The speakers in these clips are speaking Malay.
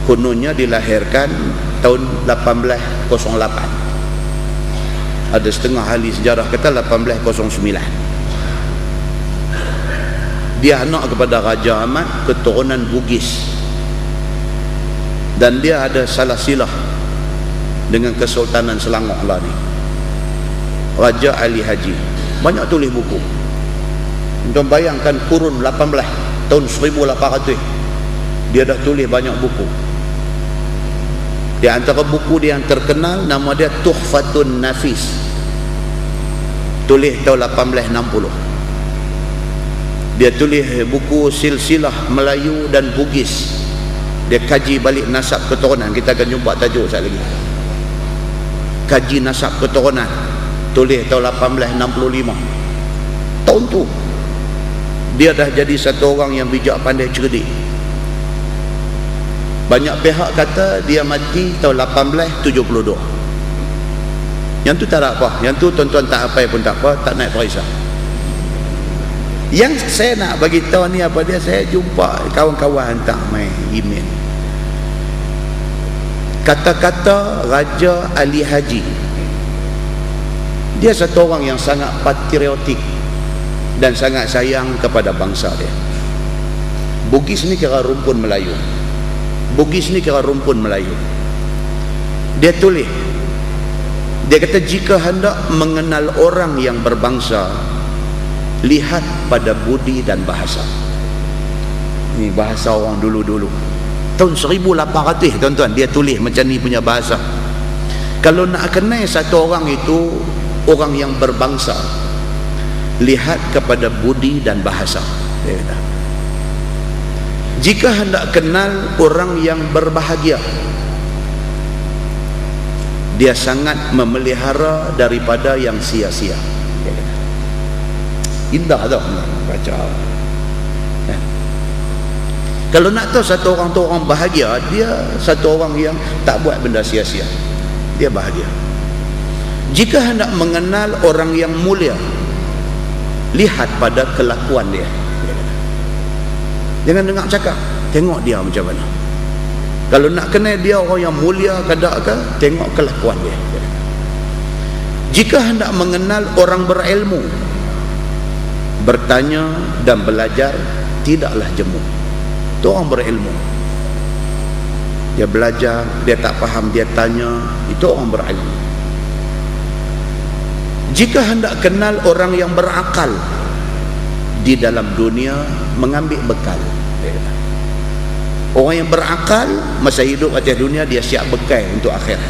kononnya dilahirkan tahun 1808. Ada setengah ahli sejarah kata 1809. Dia anak kepada Raja Ahmad, keturunan Bugis, dan dia ada salah silah dengan Kesultanan Selangor lah ni. Raja Ali Haji banyak tulis buku. Untuk bayangkan kurun 18 tahun 1800 dia dah tulis banyak buku. Di antara buku dia yang terkenal nama dia Tuhfatun Nafis, tulis tahun 1860. Dia tulis buku silsilah Melayu dan Bugis. Dia kaji balik nasab keturunan. Kita akan jumpa tajuk sekali lagi. Kaji nasab keturunan, tulis tahun 1865. Tahun tu dia dah jadi satu orang yang bijak, pandai, cerdik. Banyak pihak kata dia mati tahun 1872. Yang tu tak ada apa. Yang tu tuan-tuan tak apa pun tak apa, tak naik periksa. Yang saya nak bagi tahu ni apa dia, saya jumpa kawan-kawan hantar main email. Kata-kata Raja Ali Haji, dia satu orang yang sangat patriotik dan sangat sayang kepada bangsa dia. Bugis ni kira rumpun Melayu. Bugis ni kira rumpun Melayu. Dia tulis, dia kata jika hendak mengenal orang yang berbangsa, lihat pada budi dan bahasa. Ini bahasa orang dulu-dulu. Tahun 1800 tuan-tuan dia tulis macam ni punya bahasa. Kalau nak kenal satu orang itu orang yang berbangsa, lihat kepada budi dan bahasa. Dia kata, jika hendak kenal orang yang berbahagia, dia sangat memelihara daripada yang sia-sia. Dia kata, indah tau baca. Kalau nak tahu satu orang tu orang bahagia, dia satu orang yang tak buat benda sia-sia, dia bahagia. Jika hendak mengenal orang yang mulia, lihat pada kelakuan dia. Jangan dengar cakap, tengok dia macam mana. Kalau nak kenal dia orang yang mulia kadak ke, tengok kelakuan dia. Jika hendak mengenal orang berilmu, bertanya dan belajar tidaklah jemu. Itu orang berilmu. Dia belajar, dia tak faham, dia tanya, itu orang berilmu. Jika hendak kenal orang yang berakal, di dalam dunia mengambil bekal. Orang yang berakal masa hidup atas dunia, dia siap bekal untuk akhirat.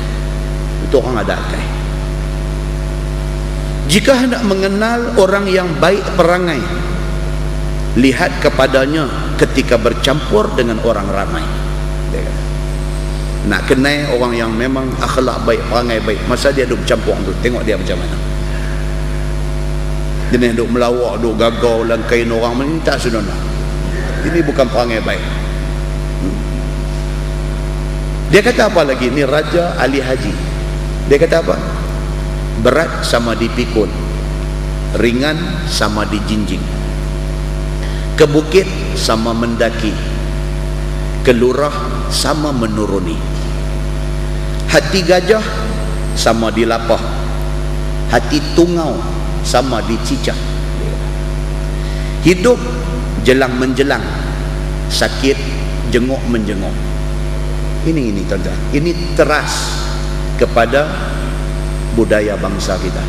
Itu orang ada akal. Jika hendak mengenal orang yang baik perangai, lihat kepadanya ketika bercampur dengan orang ramai. Nak kenal orang yang memang akhlak baik, perangai baik, masa dia duduk bercampur tu, tengok dia macam mana. Dia duduk melawak, duduk gagau langkain orang, ini tak seronok. Ini bukan perangai baik. Dia kata apa lagi? Ni Raja Ali Haji. Dia kata apa? Berat sama dipikul, ringan sama dijinjing, ke bukit sama mendaki, ke lurah sama menuruni, hati gajah sama dilapah, hati tungau sama dicicah. Hidup jelang menjelang, sakit jenguk menjenguk. Ini tuan-tuan, ini teras kepada budaya bangsa kita.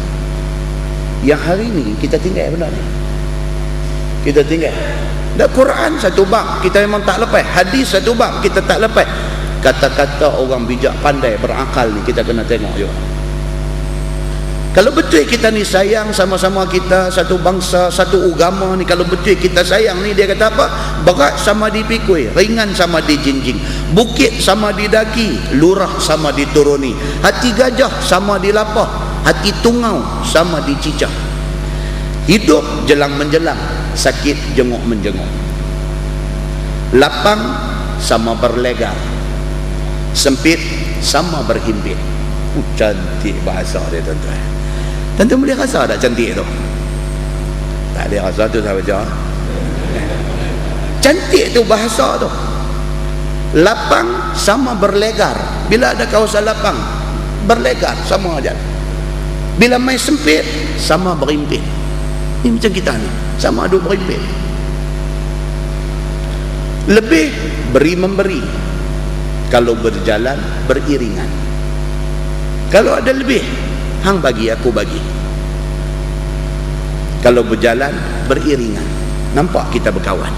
Yang hari ini kita tinggal benda ni. Kita tinggal. Dan Quran satu bab kita memang tak lepas, hadis satu bab kita tak lepas. Kata-kata orang bijak pandai berakal ni kita kena tengok juga. Kalau betul kita ni sayang sama-sama kita, satu bangsa, satu agama ni, kalau betul kita sayang ni, dia kata apa? Berat sama dipikul, ringan sama dijinjing, bukit sama didaki, lurah sama dituruni, hati gajah sama dilapah, hati tungau sama dicicah. Hidup jelang menjelang, sakit jenguk menjenguk, lapang sama berlegar, sempit sama berhimpit. Cantik bahasa dia tuan-tuan. Tuan-tuan boleh rasa tak cantik tu? Tak boleh rasa tu saya baca. Cantik tu bahasa tu. Lapang sama berlegar. Bila ada kawasan lapang, berlegar sama aja. Bila main sempit, sama berimpit. Ini macam kita ni, sama duk berimpit. Lebih beri memberi. Kalau berjalan beriringan. Kalau ada lebih, hang bagi aku bagi. Kalau berjalan beriringan. Nampak kita berkawan.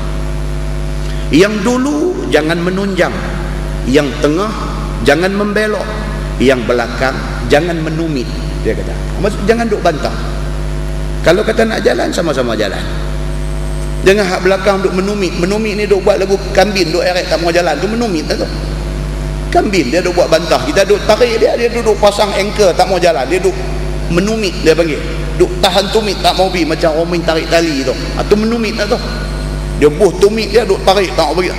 Yang dulu jangan menunjang, yang tengah jangan membelok, yang belakang jangan menumit. Dia kata, maksud jangan duk bantah. Kalau kata nak jalan, sama-sama jalan. Jangan hak belakang duk menumit. Menumit ni duk buat lagu kambing, duk eret tak mau jalan, tu menumit tu. Kambing dia duk buat bantah, kita duk tarik dia duduk pasang anchor tak mau jalan, dia duk menumit, dia panggil duk tahan tumit tak mau pergi, macam orang main tarik tali tu. Atau menumit tu. Dia buh tumit dia duk tarik tak mau pergi.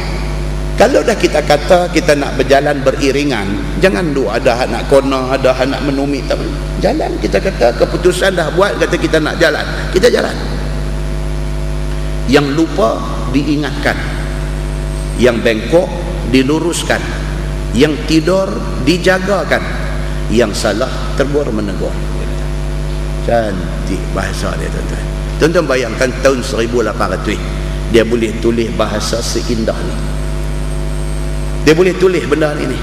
Kalau dah kita kata kita nak berjalan beriringan, jangan duk ada hak nak kona, ada hak nak menumit, tak boleh. Jalan, kita kata keputusan dah buat, kata kita nak jalan, kita jalan. Yang lupa diingatkan, yang bengkok diluruskan, yang tidur dijagakan, yang salah tegur menegur. Cantik bahasa dia, tuan-tuan. Tuan-tuan bayangkan tahun 1800 dia boleh tulis bahasa seindah ni. Dia boleh tulis benda ni.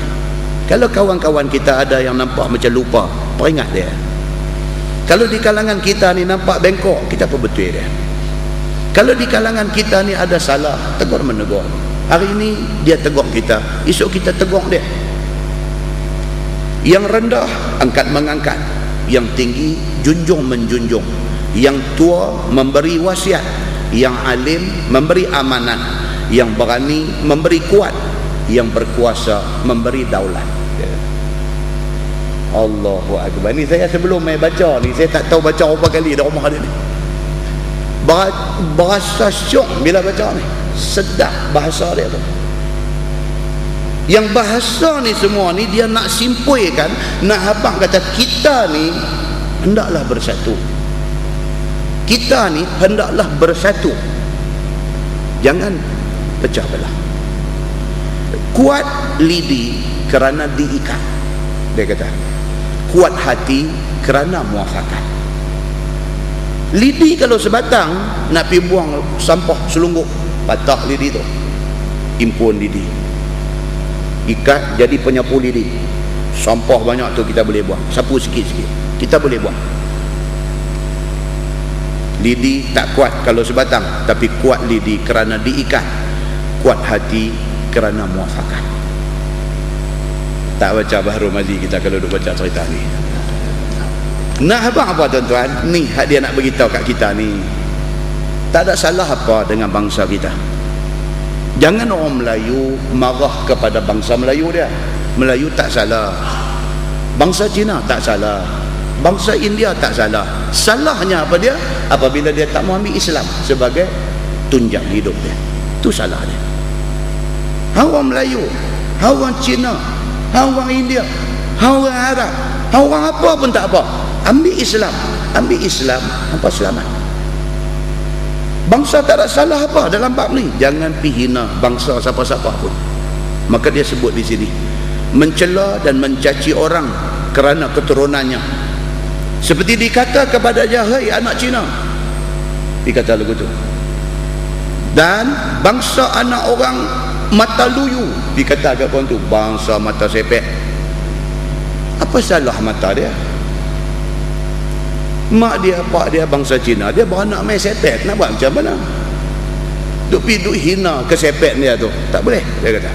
Kalau kawan-kawan kita ada yang nampak macam lupa, peringat dia. Kalau di kalangan kita ni nampak bengkok, kita pun betul dia. Kalau di kalangan kita ni ada salah, tegur menegur. Hari ini dia tegur kita, esok kita tegur dia. Yang rendah angkat mengangkat, yang tinggi junjung menjunjung, yang tua memberi wasiat, yang alim memberi amanat, yang berani memberi kuat, yang berkuasa memberi daulat. Allahu Akbar. Ni saya sebelum mai baca ni, saya tak tahu baca berapa kali dah rumah dia ni. Bahasa syok bila baca ni, sedap bahasa dia tu. Yang bahasa ni semua ni dia nak simpuikan, nak habang kata kita ni hendaklah bersatu. Kita ni hendaklah bersatu, jangan pecah belah. Kuat lidi kerana diikat, dia kata. Kuat hati kerana muafakat. Lidi kalau sebatang nak pergi buang sampah selungguk, patah lidi tu, impun lidi, ikat jadi penyapu lidi. Sampah banyak tu kita boleh buang, sapu sikit-sikit kita boleh buang. Lidi tak kuat kalau sebatang, tapi kuat lidi kerana diikat, kuat hati kerana muafakat. Tak baca Bahrul Mazi kita kalau duk baca cerita ni. Nak apa tuan-tuan? Ni hak dia nak beritahu kat kita ni. Tak ada salah apa dengan bangsa kita. Jangan orang Melayu marah kepada bangsa Melayu dia. Melayu tak salah, bangsa Cina tak salah, bangsa India tak salah. Salahnya apa dia? Apabila dia tak mau ambil Islam sebagai tunjang hidup dia. Itu salah dia. Orang Melayu, orang Cina, orang India, orang Arab, orang apa pun tak apa, ambil Islam, apa selamat. Bangsa tak ada salah apa dalam bab ni. Jangan pi hina bangsa siapa-siapa pun. Maka dia sebut di sini, mencela dan mencaci orang kerana keturunannya, seperti dikata kepada dia, hai anak Cina, dikata lagu tu. Dan bangsa anak orang mata luyu, dikata kat orang tu, bangsa mata sepek. Apa salah mata dia? Mak dia, pak dia bangsa Cina, dia beranak main sepek, nak buat macam mana? Duk hina kesepek dia tu, tak boleh, dia kata.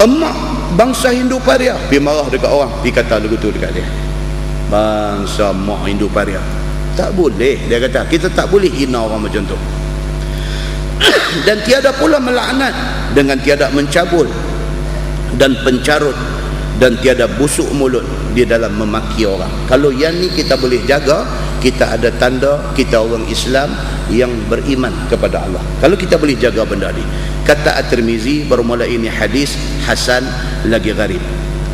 Emak bangsa Hindu Paria, pergi marah dekat orang, dikata lagu tu dekat dia, bangsa mak Hindu Paria. Tak boleh, dia kata, kita tak boleh hina orang macam tu. Dan tiada pula melaknat dengan tiada mencabul dan pencarut dan tiada busuk mulut di dalam memaki orang. Kalau yang ni kita boleh jaga, kita ada tanda kita orang Islam yang beriman kepada Allah. Kalau kita boleh jaga benda ni. Kata At-Tirmizi, bermula ini hadis hasan lagi gharib.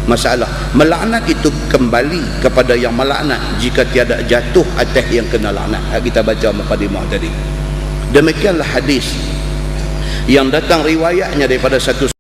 Masalah melaknat itu kembali kepada yang melaknat jika tiada jatuh atas yang kena laknat. Kita baca mukadimah tadi. Demikianlah hadis yang datang riwayatnya daripada satu